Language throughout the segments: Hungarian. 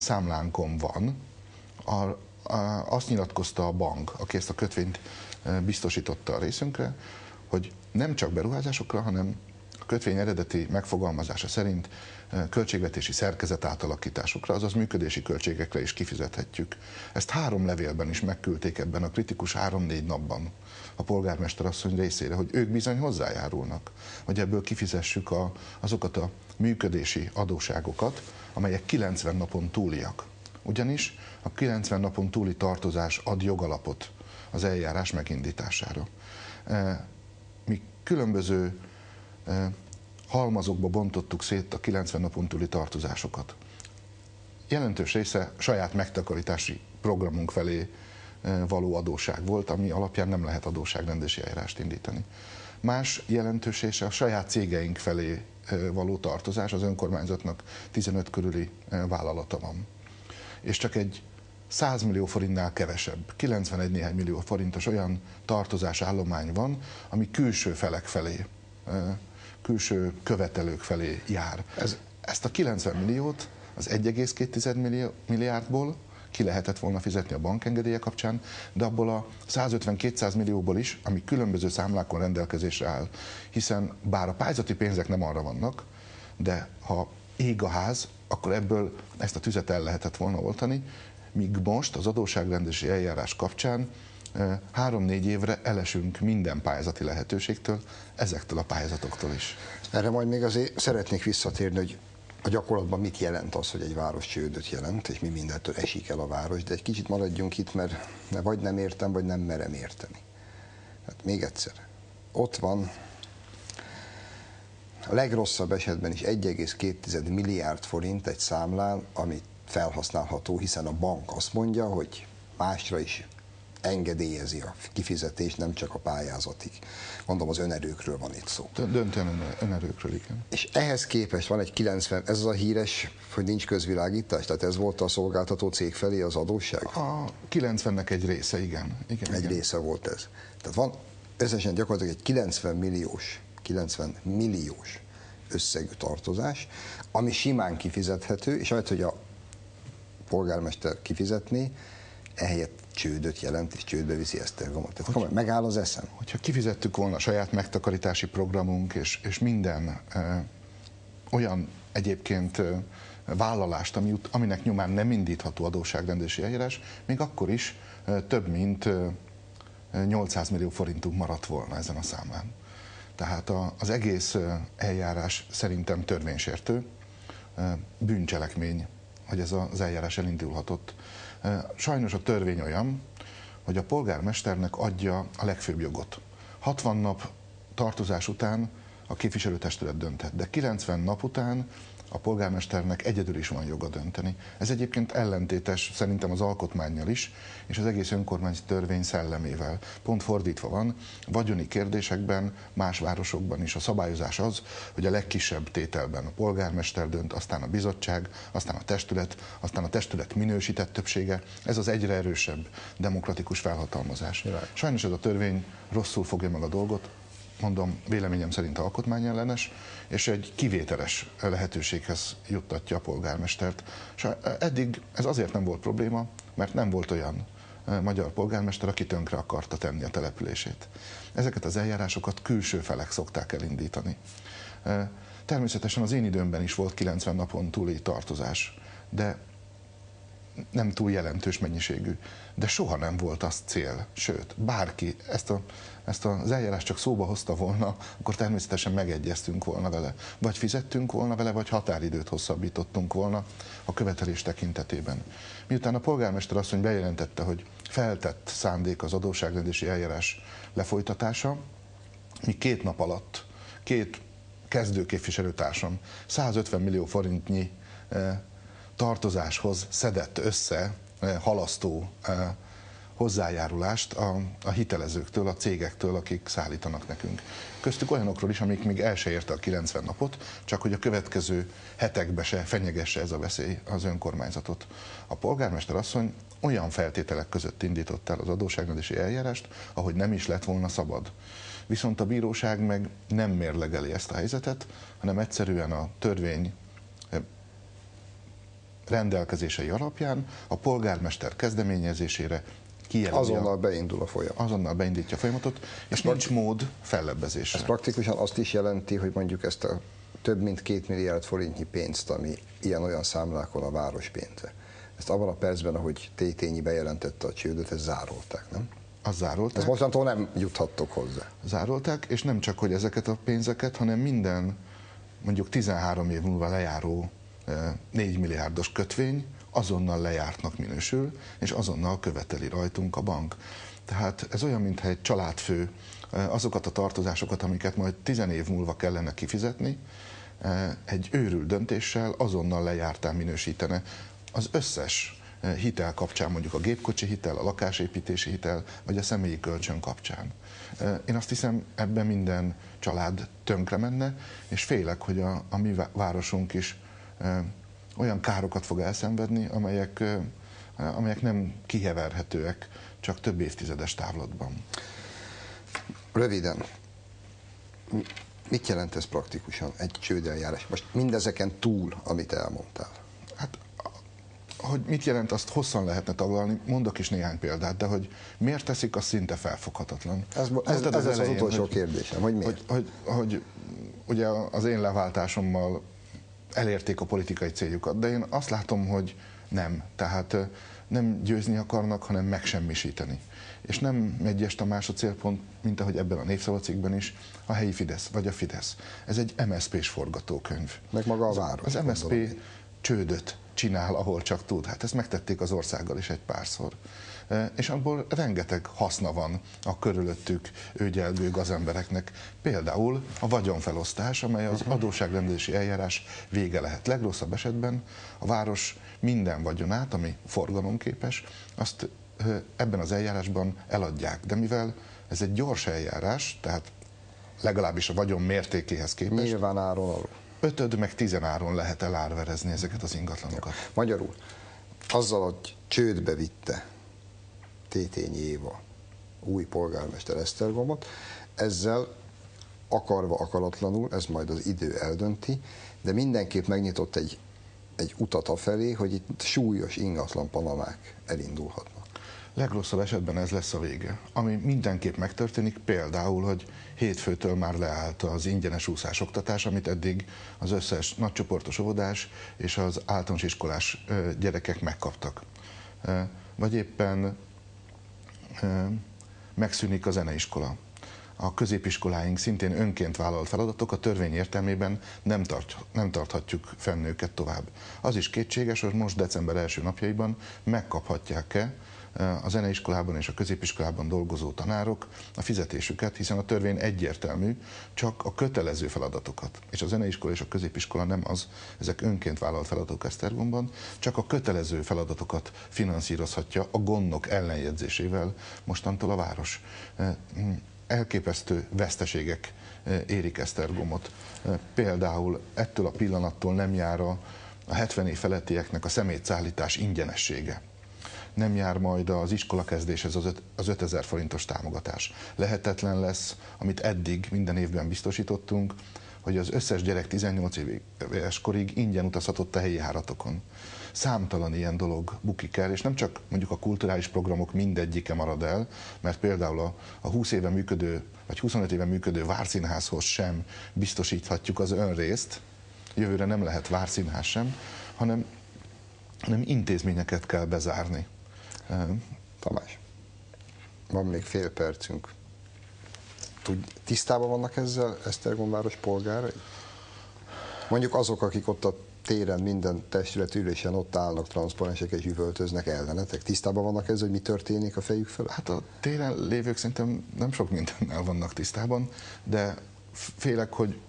számlánkon van, azt nyilatkozta a bank, aki ezt a kötvényt biztosította a részünkre, hogy nem csak beruházásokra, hanem a kötvény eredeti megfogalmazása szerint költségvetési szerkezet átalakításokra, azaz működési költségekre is kifizethetjük. Ezt 3 levélben is megküldték ebben a kritikus 3-4 napban a polgármester asszony részére, hogy ők bizony hozzájárulnak, hogy ebből kifizessük azokat a működési adósságokat, amelyek 90 napon túliak. Ugyanis a 90 napon túli tartozás ad jogalapot az eljárás megindítására. Mi különböző halmazokba bontottuk szét a 90 napon túli tartozásokat. Jelentős része saját megtakarítási programunk felé való adósság volt, ami alapján nem lehet adósságrendési eljárást indítani. Más jelentős része a saját cégeink felé való tartozás, az önkormányzatnak 15 körüli vállalata van. És csak egy 100 millió forintnál kevesebb, 91 néhány millió forintos olyan tartozásállomány van, ami külső felek felé, külső követelők felé jár. Ezt a 90 milliót az 1,2 milliárdból ki lehetett volna fizetni a bankengedélye kapcsán, de abból a 150-200 millióból is, ami különböző számlákon rendelkezésre áll, hiszen bár a pályázati pénzek nem arra vannak, de ha ég a ház, akkor ebből ezt a tüzet el lehetett volna oltani, míg most az adósságrendési eljárás kapcsán 3-4 évre elesünk minden pályázati lehetőségtől, ezektől a pályázatoktól is. Erre majd még azért szeretnék visszatérni, hogy a gyakorlatban mit jelent az, hogy egy város csődöt jelent, és mi mindentől esik el a város, de egy kicsit maradjunk itt, mert vagy nem értem, vagy nem merem érteni. Hát még egyszer, ott van a legrosszabb esetben is 1,2 milliárd forint egy számlán, ami felhasználható, hiszen a bank azt mondja, hogy másra is engedélyezi a kifizetést, nem csak a pályázatig. Mondom, az önerőkről van itt szó. Döntően önerőkről, igen. És ehhez képest van egy 90, ez az a híres, hogy nincs közvilágítás, tehát ez volt a szolgáltató cég felé az adósság? A 90-nek egy része, igen. Egy része volt ez. Tehát van összesen gyakorlatilag egy 90 milliós összegű tartozás, ami simán kifizethető, és ahelyett, hogy a polgármester kifizetné, ehelyett csődöt jelent, és csődbe viszi Esztergomot. Tehát megáll az eszem. Hogyha kifizettük volna a saját megtakarítási programunk, és minden olyan egyébként vállalást, aminek nyomán nem indítható adósságrendési eljárás, még akkor is több mint 800 millió forintunk maradt volna ezen a számlán. Tehát az egész eljárás szerintem törvénysértő, bűncselekmény, hogy ez az eljárás elindulhatott. Sajnos a törvény olyan, hogy a polgármesternek adja a legfőbb jogot. 60 nap tartozás után a képviselőtestület dönthet, de 90 nap után a polgármesternek egyedül is van joga dönteni. Ez egyébként ellentétes szerintem az alkotmánnyal is, és az egész önkormányzati törvény szellemével. Pont fordítva van, vagyoni kérdésekben, más városokban is a szabályozás az, hogy a legkisebb tételben a polgármester dönt, aztán a bizottság, aztán a testület minősített többsége. Ez az egyre erősebb demokratikus felhatalmazás. Sajnos ez a törvény rosszul fogja meg a dolgot, mondom, véleményem szerint alkotmányellenes, és egy kivételes lehetőséghez juttatja a polgármestert. És eddig ez azért nem volt probléma, mert nem volt olyan magyar polgármester, aki tönkre akarta tenni a települését. Ezeket az eljárásokat külső felek szokták elindítani. Természetesen az én időmben is volt 90 napon túli tartozás, de nem túl jelentős mennyiségű. De soha nem volt az cél, sőt, bárki ezt az eljárást csak szóba hozta volna, akkor természetesen megegyeztünk volna vele. Vagy fizettünk volna vele, vagy határidőt hosszabbítottunk volna a követelés tekintetében. Miután a polgármester asszony bejelentette, hogy feltett szándék az adósságrendési eljárás lefolytatása, mi 2 nap alatt, 2 kezdőképviselőtársam 150 millió forintnyi tartozáshoz szedett össze halasztó hozzájárulást a hitelezőktől, a cégektől, akik szállítanak nekünk. Köztük olyanokról is, amik még el se érte a 90 napot, csak hogy a következő hetekbe se fenyegesse ez a veszély az önkormányzatot. A polgármester asszony olyan feltételek között indított el az adósságrendési eljárást, ahogy nem is lett volna szabad. Viszont a bíróság meg nem mérlegeli ezt a helyzetet, hanem egyszerűen a törvény rendelkezései alapján a polgármester kezdeményezésére kijelöli. Azonnal beindul a folyamat. Azonnal beindítja a folyamatot, és nincs mód fellebbezésre. Ez praktikusan azt is jelenti, hogy mondjuk ezt a több mint 2 milliárd forintnyi pénzt, ami ilyen-olyan számlákon a város pénze, ezt abban a percben, ahogy Tétényi bejelentette a csődöt, ezt zárolták, nem? Azt zárolták. Ez mostantól nem juthattok hozzá. Zárolták, és nem csak, hogy ezeket a pénzeket, hanem minden, mondjuk 13 év múlva lejáró 4 milliárdos kötvény azonnal lejártnak minősül, és azonnal követeli rajtunk a bank. Tehát ez olyan, mintha egy családfő azokat a tartozásokat, amiket majd 10 év múlva kellene kifizetni, egy őrült döntéssel azonnal lejártán minősítene az összes hitel kapcsán, mondjuk a gépkocsi hitel, a lakásépítési hitel, vagy a személyi kölcsön kapcsán. Én azt hiszem, ebben minden család tönkre menne, és félek, hogy a mi városunk is olyan károkat fog elszenvedni, amelyek nem kiheverhetőek csak több évtizedes távlatban. Röviden, mit jelent ez praktikusan, egy csődeljárás? Most mindezeken túl, amit elmondtál. Hát, hogy mit jelent, azt hosszan lehetne taglalni, mondok is néhány példát, de hogy miért teszik, az szinte felfoghatatlan. Ez az utolsó kérdésem, hogy miért? Hogy ugye az én leváltásommal elérték a politikai céljukat, de én azt látom, hogy nem. Tehát nem győzni akarnak, hanem megsemmisíteni. És nem Medgyes Tamás a célpont, mint ahogy ebben a Népszava-cikkben is, a helyi Fidesz, vagy a Fidesz. Ez egy MSZP-s forgatókönyv. Meg maga a város. Az MSZP csődöt csinál, ahol csak tud. Hát ezt megtették az országgal is egy párszor. És abból rengeteg haszna van a körülöttük őgyelgő gazembereknek. Például a vagyonfelosztás, amely az adósságrendezési eljárás vége lehet. Legrosszabb esetben a város minden vagyonát, ami forgalomképes, azt ebben az eljárásban eladják. De mivel ez egy gyors eljárás, tehát legalábbis a vagyon mértékéhez képest, nyilván áron alul. 5 meg 10 áron lehet elárverezni ezeket az ingatlanokat. Magyarul, azzal, hogy csődbe vitte Tétényi Éva új polgármester Esztergomot, ezzel akarva akaratlanul, ez majd az idő eldönti, de mindenképp megnyitott egy utat afelé, hogy itt súlyos ingatlan panamák elindulhatnak. Legrosszabb esetben ez lesz a vége. Ami mindenképp megtörténik, például, hogy hétfőtől már leállt az ingyenes úszásoktatás, amit eddig az összes nagycsoportos óvodás és az általános iskolás gyerekek megkaptak. Vagy éppen megszűnik a zeneiskola. A középiskoláink szintén önként vállalt feladatok, a törvény értelmében nem tarthatjuk fenn őket tovább. Az is kétséges, hogy most december első napjaiban megkaphatják-e a zeneiskolában és a középiskolában dolgozó tanárok a fizetésüket, hiszen a törvény egyértelmű, csak a kötelező feladatokat, és a zeneiskola és a középiskola nem az, ezek önként vállalt feladatok Esztergomban, csak a kötelező feladatokat finanszírozhatja a gondok ellenjegyzésével mostantól a város. Elképesztő veszteségek érik Esztergomot. Például ettől a pillanattól nem jár a 70 év felettieknek a szemétszállítás ingyenessége. Nem jár majd az iskolakezdéshez az 5000 forintos támogatás. Lehetetlen lesz, amit eddig minden évben biztosítottunk, hogy az összes gyerek 18 éves korig ingyen utazhatott a helyi járatokon. Számtalan ilyen dolog bukik el, és nem csak mondjuk a kulturális programok mindegyike marad el, mert például a 20 éve működő, vagy 25 éve működő Várszínházhoz sem biztosíthatjuk az önrészt, jövőre nem lehet Várszínház sem, hanem intézményeket kell bezárni. Tamás, van még fél percünk. Tisztában vannak ezzel Esztergomváros polgárai? Mondjuk azok, akik ott a téren minden testület ülésen ott állnak, transzparensek és üvöltöznek ellenetek. Tisztában vannak ezzel, hogy mi történik a fejük felett? Hát a téren lévők szerintem nem sok mindennel vannak tisztában, de félek, hogy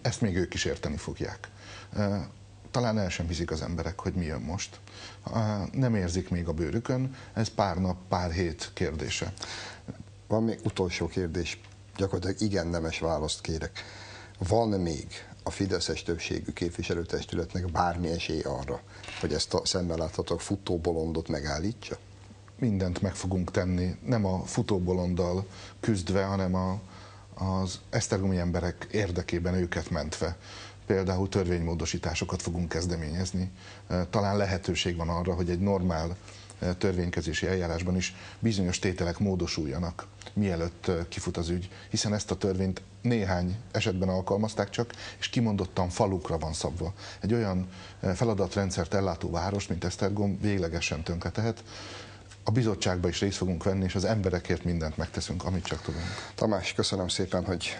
ezt még ők is érteni fogják. Talán el sem hiszik az emberek, hogy mi jön most. Nem érzik még a bőrükön, ez pár nap, pár hét kérdése. Van még utolsó kérdés, gyakorlatilag igen nemes választ kérek. Van még a fideszes többségű képviselőtestületnek bármi esély arra, hogy ezt a szemmel látható futóbolondot megállítsa? Mindent meg fogunk tenni, nem a futóbolonddal küzdve, hanem az esztergomi emberek érdekében őket mentve. például törvénymódosításokat fogunk kezdeményezni. Talán lehetőség van arra, hogy egy normál törvénykezési eljárásban is bizonyos tételek módosuljanak, mielőtt kifut az ügy, hiszen ezt a törvényt néhány esetben alkalmazták csak, és kimondottan falukra van szabva. Egy olyan feladatrendszert ellátó város, mint Esztergom véglegesen tönkretehet. A bizottságban is részt fogunk venni, és az emberekért mindent megteszünk, amit csak tudunk. Tamás, köszönöm szépen, hogy